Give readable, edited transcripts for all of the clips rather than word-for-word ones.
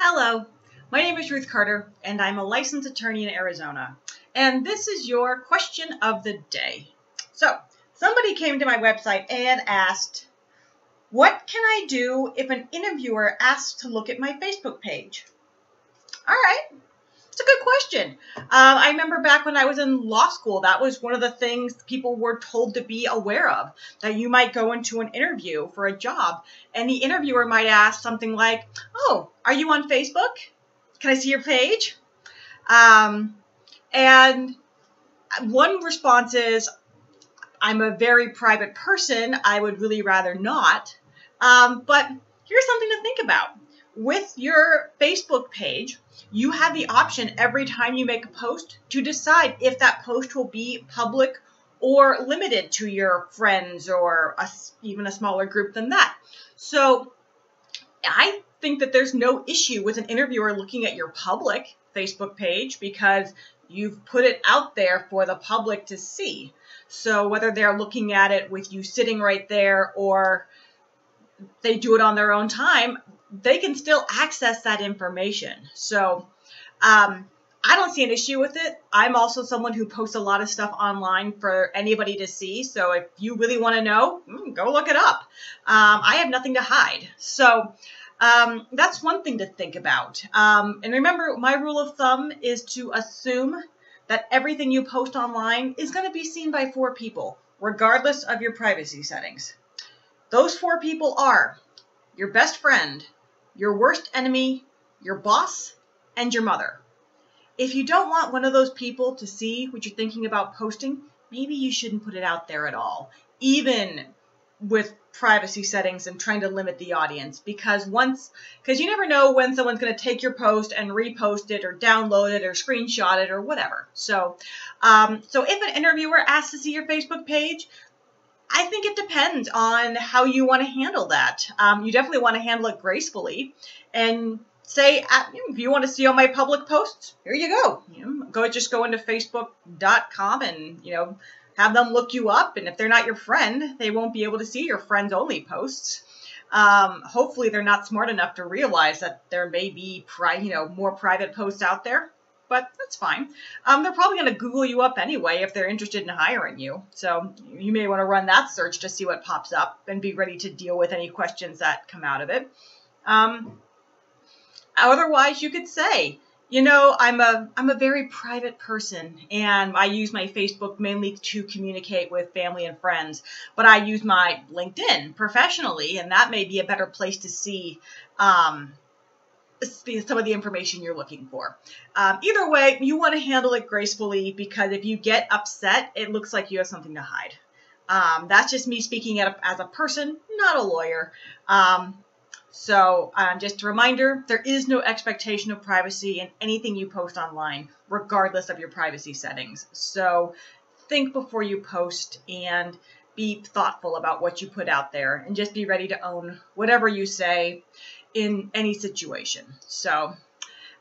Hello, my name is Ruth Carter, and I'm a licensed attorney in Arizona. And this is your question of the day. So, somebody came to my website and asked, what can I do if an interviewer asks to look at my Facebook page? All right, it's a good question. I remember back when I was in law school, that was one of the things people were told to be aware of, that you might go into an interview for a job, and the interviewer might ask something like, oh, are you on Facebook? Can I see your page? And one response is, I'm a very private person. I would really rather not. But here's something to think about. With your Facebook page, you have the option every time you make a post to decide if that post will be public or limited to your friends or even a smaller group than that. So I think that there's no issue with an interviewer looking at your public Facebook page because you've put it out there for the public to see. So whether they're looking at it with you sitting right there or they do it on their own time, they can still access that information. So I don't see an issue with it. I'm also someone who posts a lot of stuff online for anybody to see. So if you really want to know, go look it up. I have nothing to hide. So that's one thing to think about. And remember, my rule of thumb is to assume that everything you post online is going to be seen by 4 people, regardless of your privacy settings. Those 4 people are your best friend, your worst enemy, your boss, and your mother. If you don't want one of those people to see what you're thinking about posting, maybe you shouldn't put it out there at all, even with privacy settings and trying to limit the audience, because you never know when someone's going to take your post and repost it or download it or screenshot it or whatever. So if an interviewer asks to see your Facebook page, I think it depends on how you want to handle that. You definitely want to handle it gracefully and say, if you want to see all my public posts, here you go. Just go into facebook.com and, have them look you up. And if they're not your friend, they won't be able to see your friends only posts. Hopefully they're not smart enough to realize that there may be, more private posts out there. But that's fine. They're probably going to Google you up anyway if they're interested in hiring you. So you may want to run that search to see what pops up and be ready to deal with any questions that come out of it. Otherwise, you could say, I'm a very private person, and I use my Facebook mainly to communicate with family and friends. But I use my LinkedIn professionally, and that may be a better place to see some of the information you're looking for. Either way, you want to handle it gracefully, because if you get upset, it looks like you have something to hide. That's just me speaking as a person, not a lawyer. So just a reminder, there is no expectation of privacy in anything you post online, regardless of your privacy settings. So think before you post and be thoughtful about what you put out there, and just be ready to own whatever you say in any situation. So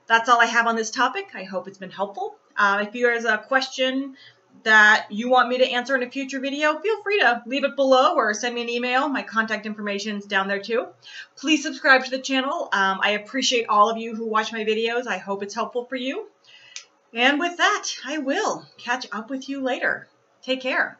that's all I have on this topic. I hope it's been helpful. If there's a question that you want me to answer in a future video, feel free to leave it below or send me an email. My contact information is down there too. Please subscribe to the channel. I appreciate all of you who watch my videos. I hope it's helpful for you. And with that, I will catch up with you later. Take care.